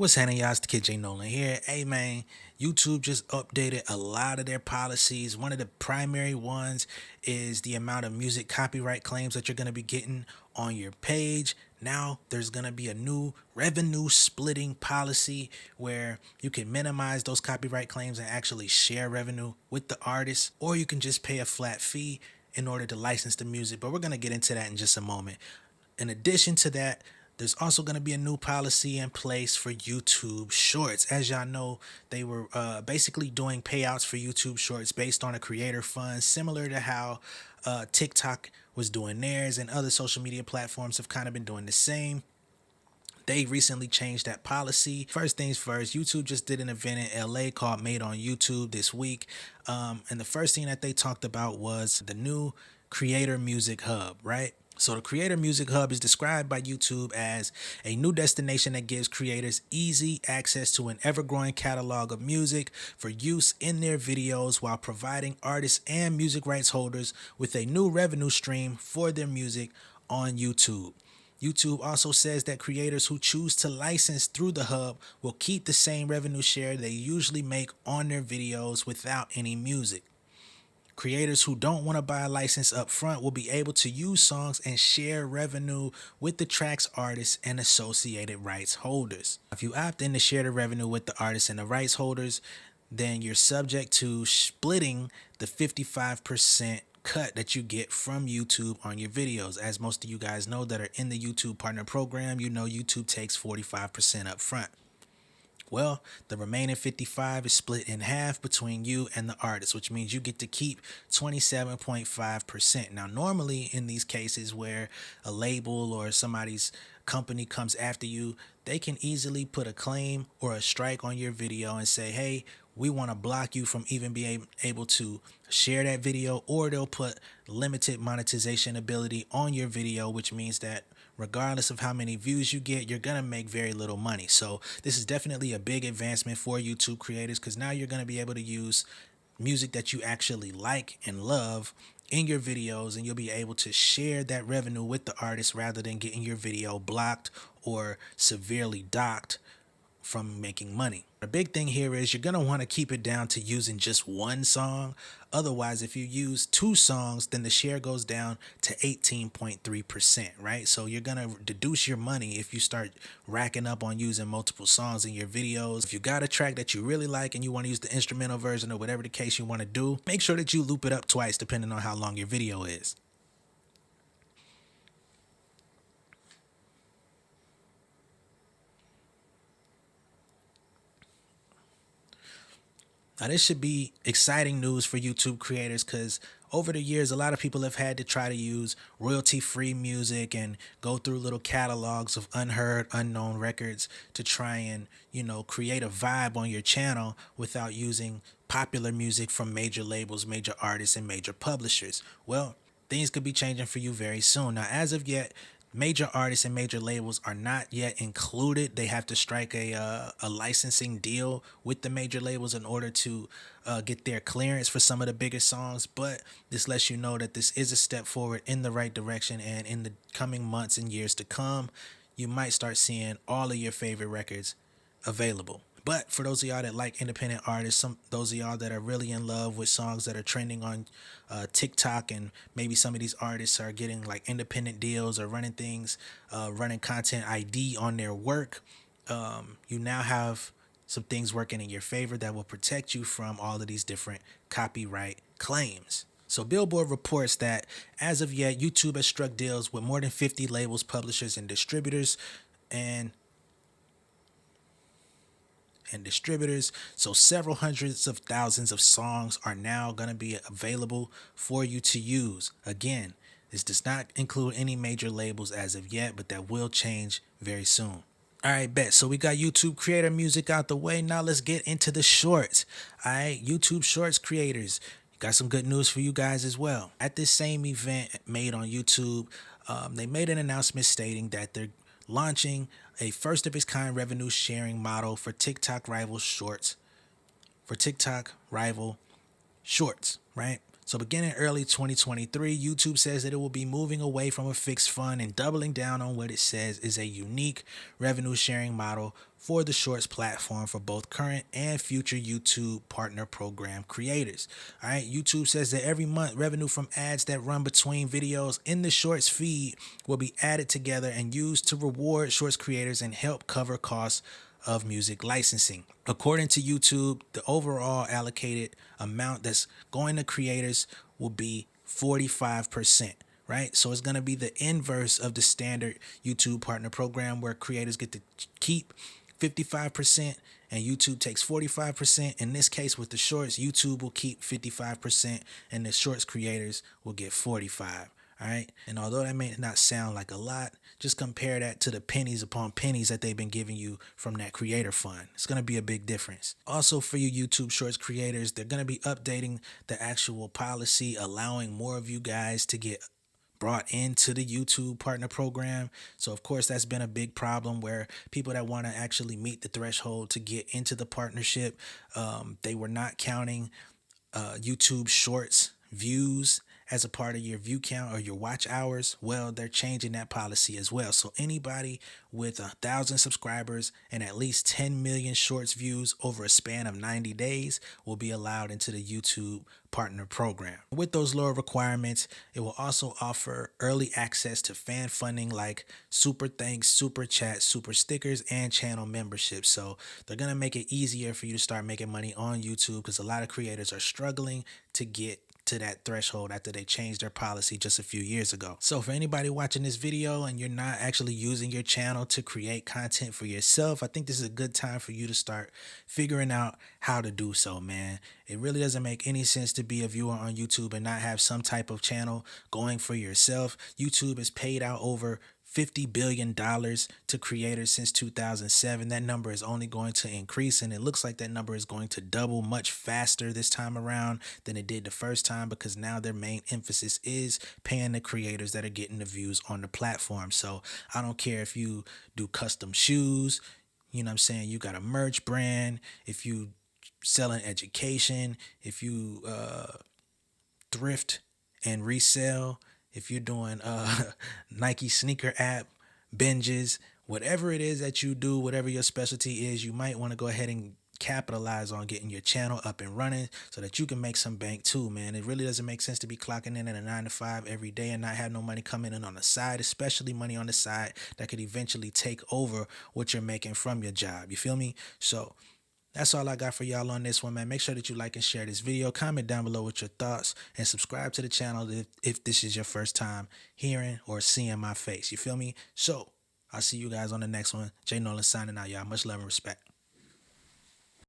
What's happening, y'all? It's the kid J Nolan here. Hey man, YouTube just updated a lot of their policies. One of the primary ones is the amount of music copyright claims that you're going to be getting on your page. Now there's going to be a new revenue splitting policy where you can minimize those copyright claims and actually share revenue with the artist, or you can just pay a flat fee in order to license the music. But we're going to get into that in just a moment. In addition to that, there's also going to be a new policy in place for YouTube Shorts. As y'all know, they were basically doing payouts for YouTube Shorts based on a creator fund, similar to how TikTok was doing theirs, and other social media platforms have kind of been doing the same. They recently changed that policy. First things first, YouTube just did an event in LA called Made on YouTube this week. And the first thing that they talked about was the new Creator Music Hub, right? So the Creator Music Hub is described by YouTube as a new destination that gives creators easy access to an ever-growing catalog of music for use in their videos, while providing artists and music rights holders with a new revenue stream for their music on YouTube. YouTube also says that creators who choose to license through the hub will keep the same revenue share they usually make on their videos without any music. Creators who don't want to buy a license up front will be able to use songs and share revenue with the track's artists and associated rights holders. If you opt in to share the revenue with the artists and the rights holders, then you're subject to splitting the 55% cut that you get from YouTube on your videos. As most of you guys know that are in the YouTube Partner Program, you know YouTube takes 45% up front. Well, the remaining 55 is split in half between you and the artist, which means you get to keep 27.5%. Now, normally in these cases where a label or somebody's company comes after you, they can easily put a claim or a strike on your video and say, hey, we want to block you from even being able to share that video, or they'll put limited monetization ability on your video, which means that regardless of how many views you get, you're going to make very little money. So this is definitely a big advancement for YouTube creators, because now you're going to be able to use music that you actually like and love in your videos, and you'll be able to share that revenue with the artist rather than getting your video blocked or severely docked from making money. The big thing here is you're going to want to keep it down to using just one song. Otherwise, if you use two songs, then the share goes down to 18.3%, right? So you're going to deduce your money if you start racking up on using multiple songs in your videos. If you got a track that you really like and you want to use the instrumental version or whatever the case you want to do, make sure that you loop it up twice depending on how long your video is. Now, this should be exciting news for YouTube creators, because over the years, a lot of people have had to try to use royalty-free music and go through little catalogs of unheard, unknown records to try and, create a vibe on your channel without using popular music from major labels, major artists, and major publishers. Well, things could be changing for you very soon. Now, as of yet, major artists and major labels are not yet included. They have to strike a licensing deal with the major labels in order to get their clearance for some of the bigger songs. But this lets you know that this is a step forward in the right direction, and in the coming months and years to come, you might start seeing all of your favorite records available. But for those of y'all that like independent artists, those of y'all that are really in love with songs that are trending on TikTok, and maybe some of these artists are getting like independent deals or running things, running content ID on their work, you now have some things working in your favor that will protect you from all of these different copyright claims. So Billboard reports that as of yet, YouTube has struck deals with more than 50 labels, publishers, and distributors, so several hundreds of thousands of songs are now going to be available for you to use. Again, this does not include any major labels as of yet, but that will change very soon. All right, bet. So we got YouTube creator music out the way. Now let's get into the shorts. All right, YouTube Shorts creators, got some good news for you guys as well. At this same event Made on YouTube, they made an announcement stating that they're launching a first of its kind revenue sharing model for TikTok rival shorts. Right? So beginning early 2023, YouTube says that it will be moving away from a fixed fund and doubling down on what it says is a unique revenue sharing model for the Shorts platform for both current and future YouTube partner program creators. All right, YouTube says that every month revenue from ads that run between videos in the Shorts feed will be added together and used to reward Shorts creators and help cover costs of music licensing. According to YouTube, the overall allocated amount that's going to creators will be 45%, right? So it's going to be the inverse of the standard YouTube partner program where creators get to keep 55% and YouTube takes 45%. In this case, with the Shorts, YouTube will keep 55% and the Shorts creators will get 45. All right. And although that may not sound like a lot, just compare that to the pennies upon pennies that they've been giving you from that creator fund. It's going to be a big difference. Also, for you YouTube Shorts creators, they're going to be updating the actual policy, allowing more of you guys to get brought into the YouTube partner program. So of course that's been a big problem where people that want to actually meet the threshold to get into the partnership, they were not counting YouTube Shorts views as a part of your view count or your watch hours. Well, they're changing that policy as well. So anybody with 1,000 subscribers and at least 10 million Shorts views over a span of 90 days will be allowed into the YouTube partner program. With those lower requirements, it will also offer early access to fan funding like super thanks, super chat, super stickers, and channel memberships. So they're going to make it easier for you to start making money on YouTube because a lot of creators are struggling to get to that threshold after they changed their policy just a few years ago. So for anybody watching this video and you're not actually using your channel to create content for yourself, I think this is a good time for you to start figuring out how to do so, man. It really doesn't make any sense to be a viewer on YouTube and not have some type of channel going for yourself. YouTube has paid out over $50 billion to creators since 2007. That number is only going to increase, and it looks like that number is going to double much faster this time around than it did the first time because now their main emphasis is paying the creators that are getting the views on the platform. So I don't care if you do custom shoes, you know what I'm saying, you got a merch brand, if you selling education, if you thrift and resell, if you're doing Nike sneaker app binges, whatever it is that you do, whatever your specialty is, you might want to go ahead and capitalize on getting your channel up and running so that you can make some bank too, man. It really doesn't make sense to be clocking in at a 9 to 5 every day and not have no money coming in on the side, especially money on the side that could eventually take over what you're making from your job. You feel me? So that's all I got for y'all on this one, man. Make sure that you like and share this video. Comment down below with your thoughts and subscribe to the channel if this is your first time hearing or seeing my face. You feel me? So I'll see you guys on the next one. J Nolan signing out, y'all. Much love and respect.